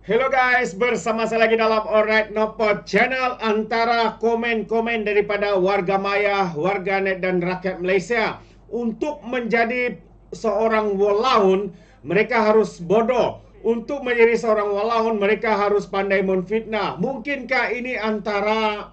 Hello guys, bersama saya lagi dalam Alright Nopod Channel. Antara komen-komen daripada warga maya, warganet dan rakyat Malaysia, untuk menjadi seorang walaun, mereka harus bodoh. Untuk menjadi seorang walaun, mereka harus pandai menfitnah. Mungkinkah ini antara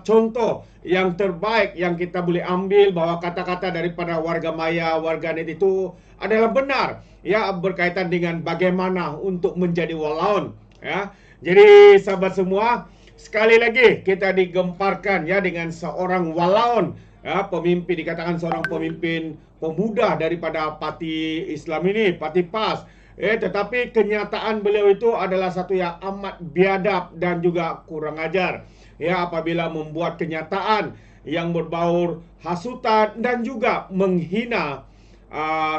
contoh yang terbaik yang kita boleh ambil, bahwa kata-kata daripada warga maya, warganet itu adalah benar, ya, berkaitan dengan bagaimana untuk menjadi walaun, ya. Jadi sahabat semua, sekali lagi kita digemparkan, ya, dengan seorang walaun, ya, pemimpin, dikatakan seorang pemimpin pemuda daripada parti Islam ini, parti PAS. Tetapi kenyataan beliau itu adalah satu yang amat biadab dan juga kurang ajar, ya, apabila membuat kenyataan yang berbaur hasutan dan juga menghina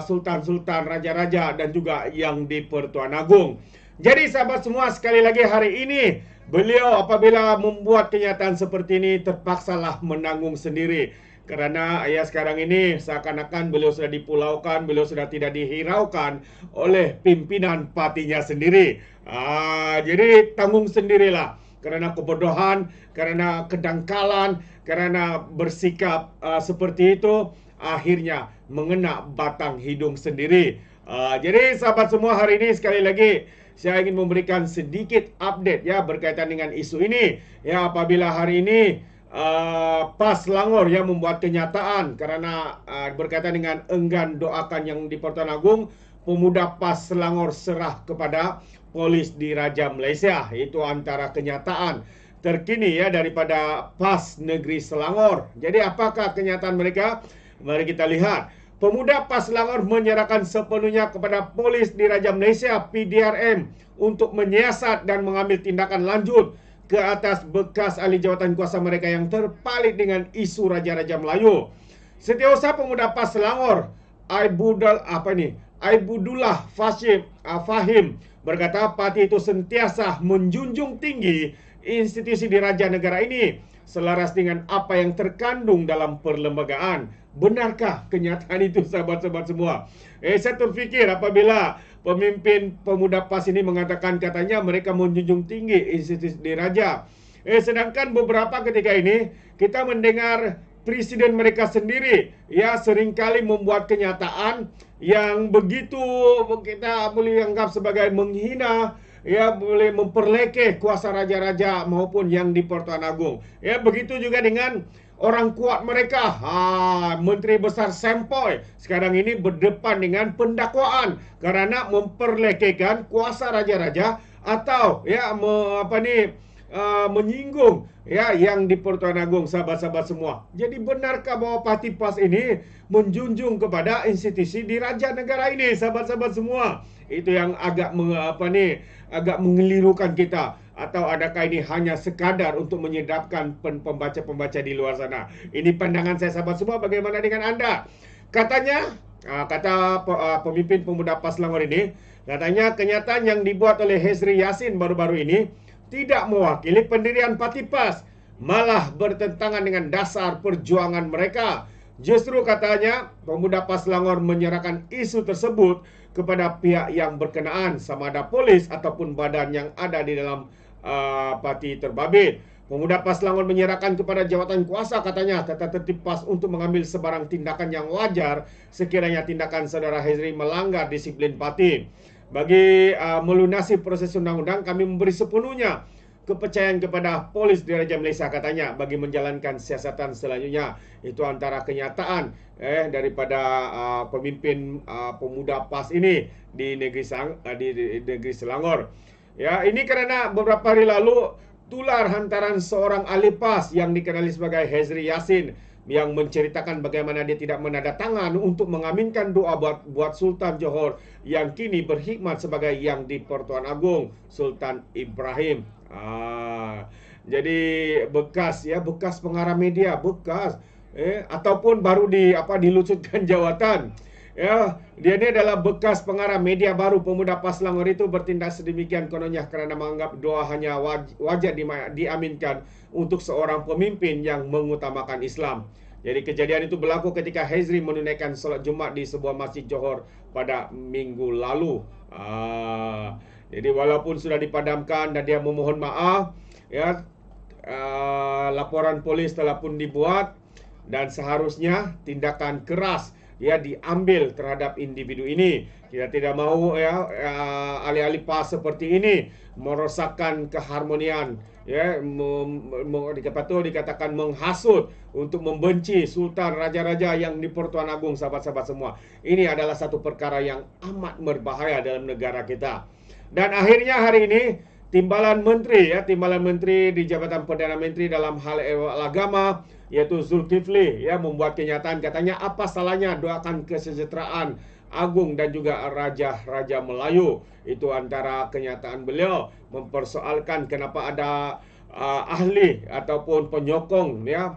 sultan-sultan, raja-raja dan juga yang di Pertuan Agong. Jadi sahabat semua, sekali lagi hari ini beliau apabila membuat kenyataan seperti ini terpaksalah menanggung sendiri. Kerana ya, sekarang ini seakan-akan beliau sudah dipulaukan, beliau sudah tidak dihiraukan oleh pimpinan partinya sendiri. Jadi tanggung sendirilah, kerana kebodohan, kerana kedangkalan, kerana bersikap seperti itu, akhirnya mengena batang hidung sendiri. Jadi sahabat semua, hari ini sekali lagi saya ingin memberikan sedikit update, ya, berkaitan dengan isu ini. Ya, apabila hari ini PAS Selangor yang membuat kenyataan kerana berkaitan dengan enggan doakan yang di Pertuan Agong, pemuda PAS Selangor serah kepada polis di Raja Malaysia. Itu antara kenyataan terkini, ya, daripada PAS Negeri Selangor. Jadi apakah kenyataan mereka? Mari kita lihat. Pemuda PAS Selangor menyerahkan sepenuhnya kepada polis di Raja Malaysia PDRM untuk menyiasat dan mengambil tindakan lanjut ke atas bekas ahli jawatan kuasa mereka yang terpalit dengan isu Raja-Raja Melayu. Setiausaha pemuda PAS Selangor, Aibudullah Fahim berkata parti itu sentiasa menjunjung tinggi institusi di Raja Negara ini selaras dengan apa yang terkandung dalam perlembagaan. Benarkah kenyataan itu, sahabat-sahabat semua? Saya terfikir apabila pemimpin pemuda PAS ini mengatakan katanya mereka menjunjung tinggi institusi di Raja. Sedangkan beberapa ketika ini kita mendengar presiden mereka sendiri, ya, seringkali membuat kenyataan yang begitu kita boleh anggap sebagai menghina, ya, boleh memperlekeh kuasa raja-raja maupun yang di Pertuan Agong. Ya, begitu juga dengan orang kuat mereka, Menteri Besar Sempoi sekarang ini berdepan dengan pendakwaan kerana memperlekehkan kuasa raja-raja atau, ya, menyinggung, ya, yang di Pertuan Agong, sahabat-sahabat semua. Jadi benarkah bahwa parti PAS ini menjunjung kepada institusi di Raja Negara ini, sahabat-sahabat semua? Itu yang agak agak mengelirukan kita. Atau adakah ini hanya sekadar untuk menyedapkan pembaca-pembaca di luar sana? Ini pandangan saya, sahabat semua. Bagaimana dengan Anda? Katanya, kata pemimpin pemuda PAS Selangor ini, katanya kenyataan yang dibuat oleh Hezri Yassin baru-baru ini tidak mewakili pendirian parti PAS, malah bertentangan dengan dasar perjuangan mereka. Justru katanya pemuda PAS Selangor menyerahkan isu tersebut kepada pihak yang berkenaan, sama ada polis ataupun badan yang ada di dalam parti terbabit. Pemuda PAS Selangor menyerahkan kepada jawatan kuasa, katanya, tata tertib PAS untuk mengambil sebarang tindakan yang wajar sekiranya tindakan saudara Hezri melanggar disiplin parti. Bagi melunasi proses undang-undang, kami memberi sepenuhnya kepercayaan kepada polis di Raja Malaysia, katanya, bagi menjalankan siasatan selanjutnya. Itu antara kenyataan daripada pemimpin pemuda PAS ini di negeri Selangor. Ya, ini kerana beberapa hari lalu tular hantaran seorang ahli PAS yang dikenali sebagai Hezri Yassin yang menceritakan bagaimana dia tidak menandatangan untuk mengaminkan doa buat Sultan Johor yang kini berkhidmat sebagai yang di Pertuan Agong, Sultan Ibrahim. Jadi bekas pengarah media, ataupun baru dilucutkan jawatan. Ya, dia ini adalah bekas pengarah media baru. Pemuda PAS Selangor itu bertindak sedemikian kononnya kerana menganggap doa hanya wajar diaminkan untuk seorang pemimpin yang mengutamakan Islam. Jadi kejadian itu berlaku ketika Hezri menunaikan solat Jumaat di sebuah masjid Johor pada minggu lalu. Jadi walaupun sudah dipadamkan dan dia memohon maaf, ya, laporan polis telah pun dibuat dan seharusnya tindakan keras ya diambil terhadap individu ini. Kita tidak mahu ya alih-alih pas seperti ini merosakkan keharmonian, ya, dikatakan menghasut untuk membenci sultan raja-raja yang di Pertuan Agong, sahabat-sahabat semua. Ini adalah satu perkara yang amat berbahaya dalam negara kita. Dan akhirnya hari ini Timbalan Menteri di Jabatan Perdana Menteri dalam hal agama, yaitu Zulkifli, ya, membuat kenyataan, katanya apa salahnya doakan kesejahteraan agung dan juga raja-raja Melayu. Itu antara kenyataan beliau, mempersoalkan kenapa ada ahli ataupun penyokong, ya,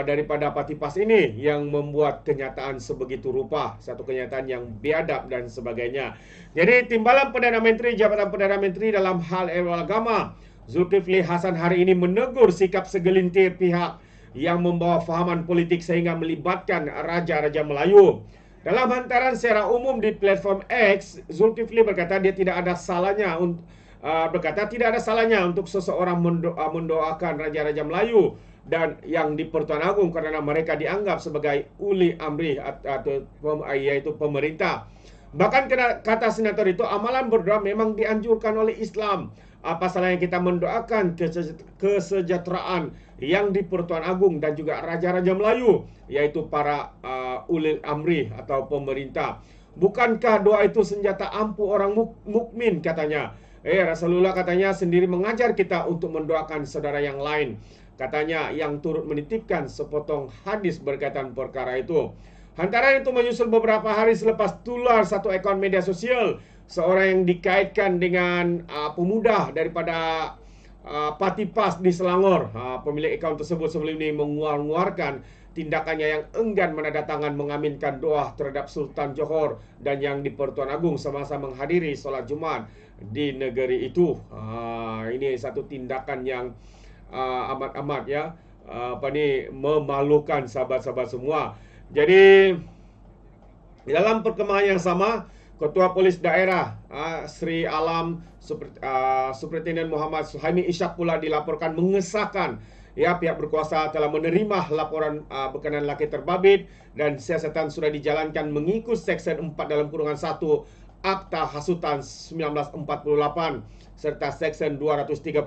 daripada Parti PAS ini yang membuat kenyataan sebegitu rupa, satu kenyataan yang biadab dan sebagainya. Jadi Timbalan Perdana Menteri Jabatan Perdana Menteri dalam hal agama, Zulkifli Hasan, hari ini menegur sikap segelintir pihak yang membawa fahaman politik sehingga melibatkan raja-raja Melayu. Dalam hantaran secara umum di platform X, Zulkifli berkata tidak ada salahnya untuk seseorang mendoakan raja-raja Melayu dan yang di Pertuan Agong karena mereka dianggap sebagai uli amri atau yaitu pemerintah. Bahkan kata senator itu, amalan berdoa memang dianjurkan oleh Islam. Apa salahnya kita mendoakan kesejahteraan yang di Pertuan Agong dan juga raja-raja Melayu, yaitu para uli amri atau pemerintah. Bukankah doa itu senjata ampuh orang mukmin, katanya. Rasulullah katanya sendiri mengajar kita untuk mendoakan saudara yang lain. Katanya yang turut menitipkan sepotong hadis berkaitan perkara itu. Hantaran itu menyusul beberapa hari selepas tular satu akun media sosial seorang yang dikaitkan dengan pemuda daripada Parti PAS di Selangor. Pemilik akaun tersebut sebelum ini mengeluarkan tindakannya yang enggan menandatangan mengaminkan doa terhadap Sultan Johor dan yang di Pertuan Agong semasa menghadiri solat Jumaat di negeri itu. Ini satu tindakan yang amat-amat, ya, memalukan, sahabat-sahabat semua. Jadi dalam perkembangan yang sama, Ketua Polis Daerah Sri Alam Superintendent Muhammad Suhaimi Ishak pula dilaporkan mengesahkan, ya, pihak berkuasa telah menerima laporan berkenaan laki terbabit dan siasatan sudah dijalankan mengikut Seksyen 4 dalam kurungan 1 Akta Hasutan 1948 serta Seksyen 233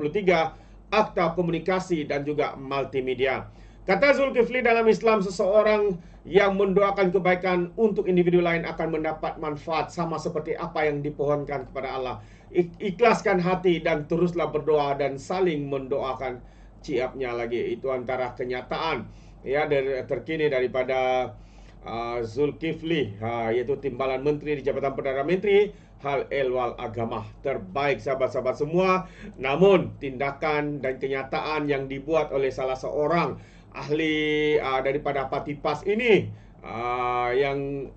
Akta Komunikasi dan juga Multimedia. Kata Zulkifli, dalam Islam seseorang yang mendoakan kebaikan untuk individu lain akan mendapat manfaat sama seperti apa yang dipohonkan kepada Allah. Ikhlaskan hati dan teruslah berdoa dan saling mendoakan, ciapnya lagi. Itu antara kenyataan, ya, terkini daripada Zulkifli, yaitu Timbalan Menteri di Jabatan Perdana Menteri hal ehwal agama. Terbaik, sahabat-sahabat semua. Namun tindakan dan kenyataan yang dibuat oleh salah seorang ahli daripada Parti PAS ini yang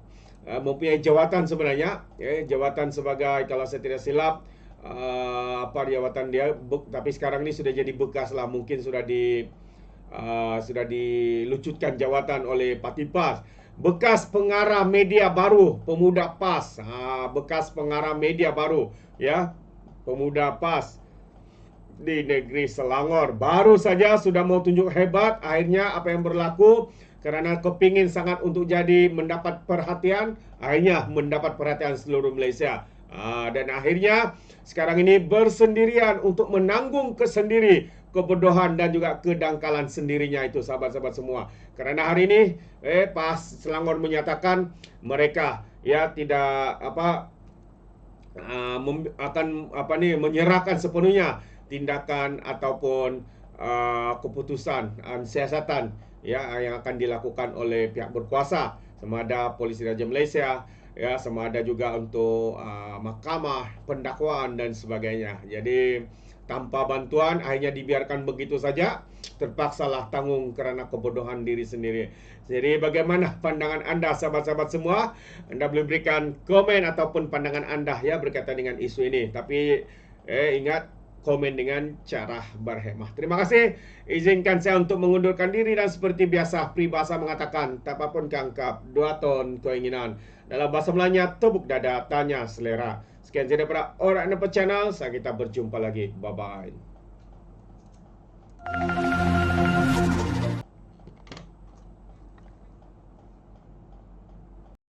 mempunyai jawatan sebenarnya, jawatan sebagai, kalau saya tidak silap, apa jawatan dia, tapi sekarang ini sudah jadi bekas lah, mungkin sudah dilucutkan jawatan oleh Parti PAS. Bekas pengarah media baru Pemuda PAS, bekas pengarah media baru, ya, Pemuda PAS di negeri Selangor, baru saja sudah mau tunjuk hebat. Akhirnya apa yang berlaku, karena kepingin sangat untuk jadi mendapat perhatian, akhirnya mendapat perhatian seluruh Malaysia. Dan akhirnya sekarang ini bersendirian untuk menanggung kebodohan dan juga kedangkalan sendirinya itu, sahabat-sahabat semua. Karena hari ini PAS Selangor menyatakan mereka, ya, tidak menyerahkan sepenuhnya tindakan ataupun keputusan siasatan, ya, yang akan dilakukan oleh pihak berkuasa, sama ada Polisi Raja Malaysia, ya, sama ada juga untuk mahkamah pendakwaan dan sebagainya. Jadi tanpa bantuan, akhirnya dibiarkan begitu saja, terpaksalah tanggung kerana kebodohan diri sendiri. Jadi bagaimana pandangan anda, sahabat-sahabat semua? Anda boleh berikan komen ataupun pandangan anda, ya, berkaitan dengan isu ini. Tapi ingat, komen dengan cara berhemah. Terima kasih. Izinkan saya untuk mengundurkan diri dan seperti biasa peribahasa mengatakan, tak apapun kangkap, 2 ton keinginan. Dalam bahasa Melanya, tepuk dada, tanya selera. Sekian saja daripada Alright Nampak Channel. Saya kita berjumpa lagi. Bye-bye.